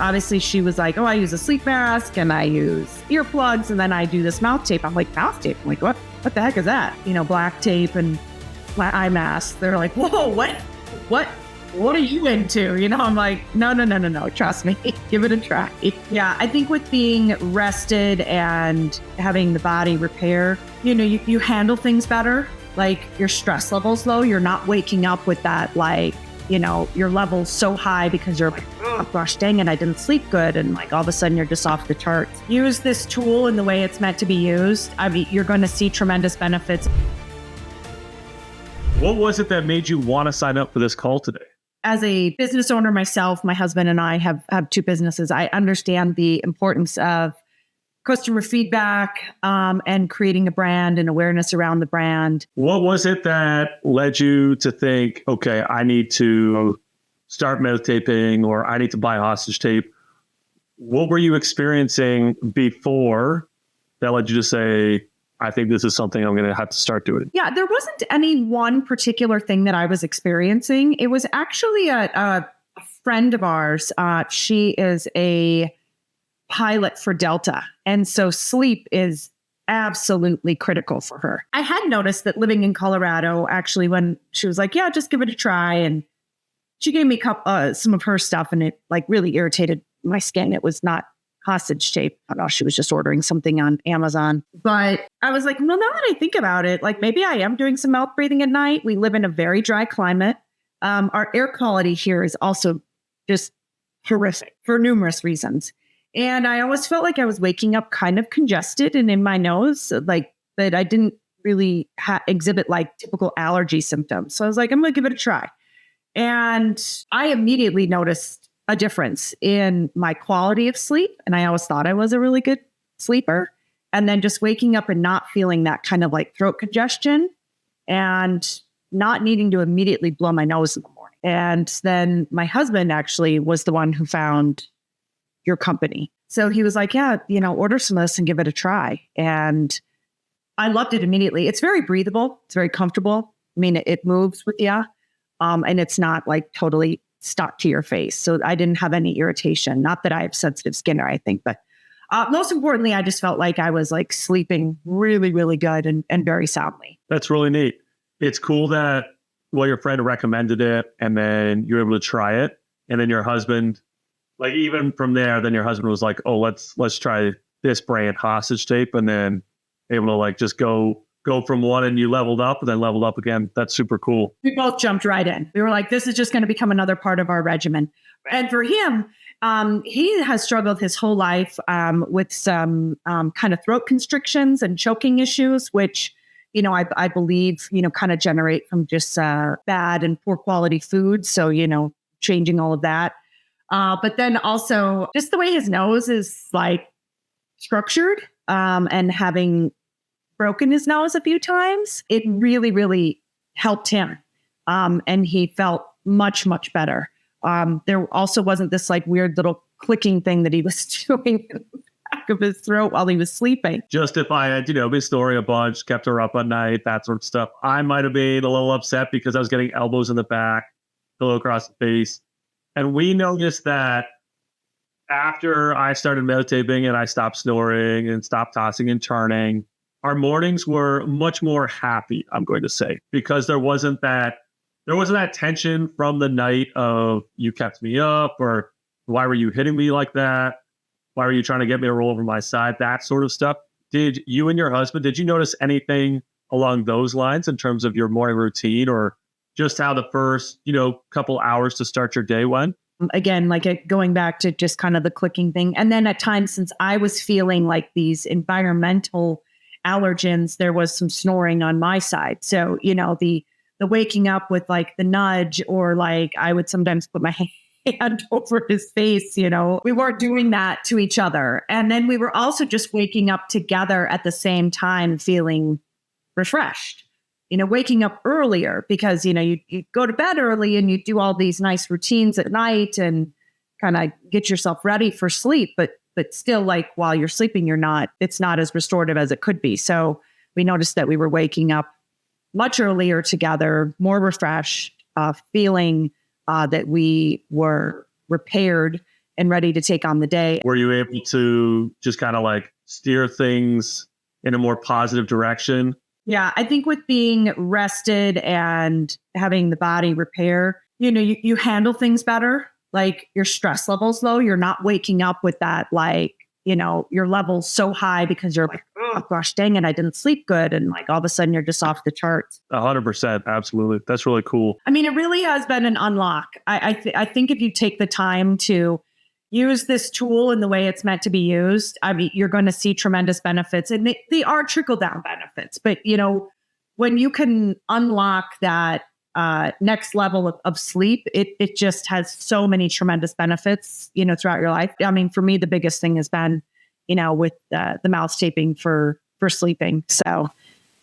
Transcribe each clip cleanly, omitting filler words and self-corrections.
Obviously, she was like, oh, I use a sleep mask and I use earplugs and then I do this mouth tape. I'm like, mouth tape? I'm like, what the heck is that? Black tape and eye mask. They're like, whoa, what are you into? I'm like, no, trust me, give it a try. Yeah, I think with being rested and having the body repair, you handle things better. Like your stress level's low. You're not waking up with that, like, your level's so high because you're like, oh gosh, dang it, I didn't sleep good. And like all of a sudden you're just off the charts. Use this tool in the way it's meant to be used. I mean, you're going to see tremendous benefits. What was it that made you want to sign up for this call today? As a business owner myself, my husband and I have two businesses. I understand the importance of customer feedback and creating a brand and awareness around the brand. What was it that led you to think, okay, I need to start mouth taping or I need to buy hostage tape? What were you experiencing before that led you to say, I think this is something I'm going to have to start doing? Yeah, there wasn't any one particular thing that I was experiencing. It was actually a friend of ours. She is a pilot for Delta. And so sleep is absolutely critical for her. I had noticed that living in Colorado, actually, when she was like, yeah, just give it a try. And she gave me some of her stuff and it like really irritated my skin. It was not hostage tape. I don't know, she was just ordering something on Amazon. But I was like, well, now that I think about it, like maybe I am doing some mouth breathing at night. We live in a very dry climate. Our air quality here is also just horrific for numerous reasons. And I always felt like I was waking up kind of congested and in my nose, like that I didn't really exhibit like typical allergy symptoms. So I was like, I'm going to give it a try. And I immediately noticed a difference in my quality of sleep. And I always thought I was a really good sleeper. And then just waking up and not feeling that kind of like throat congestion and not needing to immediately blow my nose in the morning. And then my husband actually was the one who found your company. So he was like, yeah, order some of this and give it a try. And I loved it immediately. It's very breathable. It's very comfortable. I mean, it moves with you. And it's not like totally stuck to your face. So I didn't have any irritation. Not that I have sensitive skin or anything, but most importantly, I just felt like I was like sleeping really, really good and very soundly. That's really neat. It's cool that, your friend recommended it and then you're able to try it. And then your husband, like even from there, then your husband was like, oh, let's try this brand hostage tape. And then able to like just go from one and you leveled up and then leveled up again. That's super cool. We both jumped right in. We were like, this is just going to become another part of our regimen. And for him, he has struggled his whole life with some kind of throat constrictions and choking issues, which, I believe, kind of generate from just bad and poor quality food. So, changing all of that. But then also just the way his nose is like structured and having broken his nose a few times, it really, really helped him. And he felt much, much better. There also wasn't this like weird little clicking thing that he was doing in the back of his throat while he was sleeping. Just if I had, been snoring a bunch, kept her up at night, that sort of stuff, I might have been a little upset because I was getting elbows in the back, pillow across the face. And we noticed that after I started mouth taping and I stopped snoring and stopped tossing and turning, our mornings were much more happy, I'm going to say, because there wasn't that tension from the night of you kept me up or why were you hitting me like that? Why were you trying to get me to roll over my side? That sort of stuff. Did you and your husband, did you notice anything along those lines in terms of your morning routine or just how the first, couple hours to start your day went? Again, like going back to just kind of the clicking thing. And then at times, since I was feeling like these environmental allergens, there was some snoring on my side. So, the waking up with like the nudge or like I would sometimes put my hand over his face, we weren't doing that to each other. And then we were also just waking up together at the same time, feeling refreshed. Waking up earlier because, you go to bed early and you do all these nice routines at night and kind of get yourself ready for sleep. But still, like while you're sleeping, it's not as restorative as it could be. So we noticed that we were waking up much earlier together, more refreshed, feeling that we were repaired and ready to take on the day. Were you able to just kind of like steer things in a more positive direction? Yeah, I think with being rested and having the body repair, you handle things better. Like your stress level's low. You're not waking up with that, like, your level's so high because you're like, oh gosh, dang it, I didn't sleep good. And like all of a sudden you're just off the charts. 100%. Absolutely. That's really cool. I mean, it really has been an unlock. I think if you take the time to use this tool in the way it's meant to be used, I mean, you're going to see tremendous benefits, and they are trickle down benefits. But, when you can unlock that next level of sleep, it just has so many tremendous benefits, throughout your life. I mean, for me, the biggest thing has been, with the mouth taping for sleeping. So,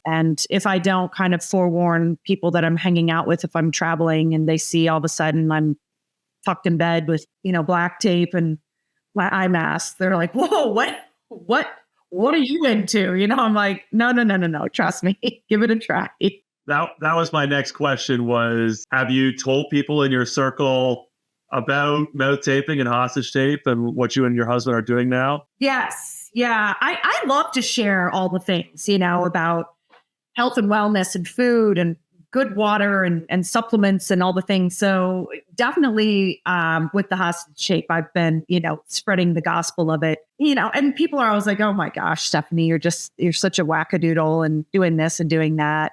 and if I don't kind of forewarn people that I'm hanging out with, if I'm traveling and they see all of a sudden I'm tucked in bed with, black tape and my eye mask, they're like, whoa, what are you into? I'm like, no, trust me, give it a try. That was my next question was, have you told people in your circle about mouth taping and hostage tape and what you and your husband are doing now? Yes. Yeah. I love to share all the things, about health and wellness and food and good water and supplements and all the things. So definitely with the hostage tape, I've been, spreading the gospel of it, and people are always like, oh my gosh, Stephanie, you're such a wackadoodle and doing this and doing that.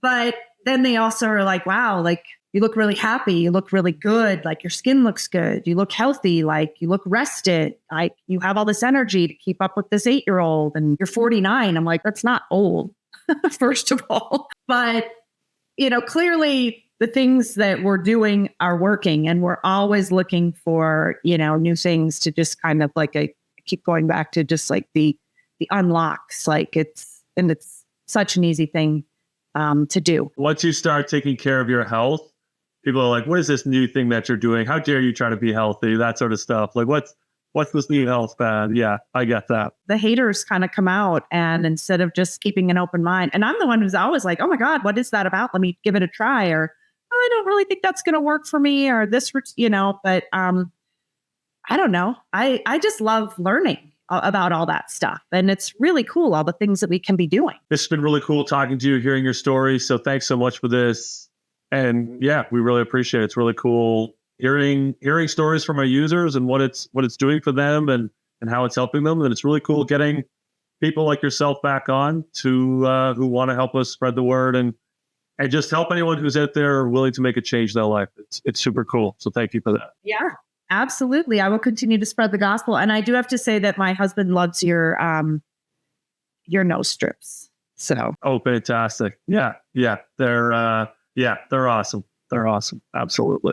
But then they also are like, wow, like you look really happy. You look really good. Like your skin looks good. You look healthy. Like you look rested. Like you have all this energy to keep up with this 8-year-old and you're 49. I'm like, that's not old, first of all. But clearly the things that we're doing are working, and we're always looking for, new things to just kind of like, I keep going back to just like the unlocks, like it's such an easy thing to do. Once you start taking care of your health, people are like, what is this new thing that you're doing? How dare you try to be healthy? That sort of stuff. Like, what's this new health fad? Yeah, I get that. The haters kind of come out, and instead of just keeping an open mind, and I'm the one who's always like, oh my God, what is that about? Let me give it a try. Or, oh, I don't really think that's going to work for me, or this, but I don't know. I just love learning about all that stuff. And it's really cool, all the things that we can be doing. This has been really cool talking to you, hearing your story. So thanks so much for this. And yeah, we really appreciate it. It's really cool hearing stories from our users and what it's doing for them and how it's helping them. And it's really cool getting people like yourself back on to who want to help us spread the word and just help anyone who's out there willing to make a change in their life. It's super cool. So thank you for that. Yeah, absolutely. I will continue to spread the gospel. And I do have to say that my husband loves your nose strips. So. Oh, fantastic. Yeah. They're awesome. They're awesome. Absolutely.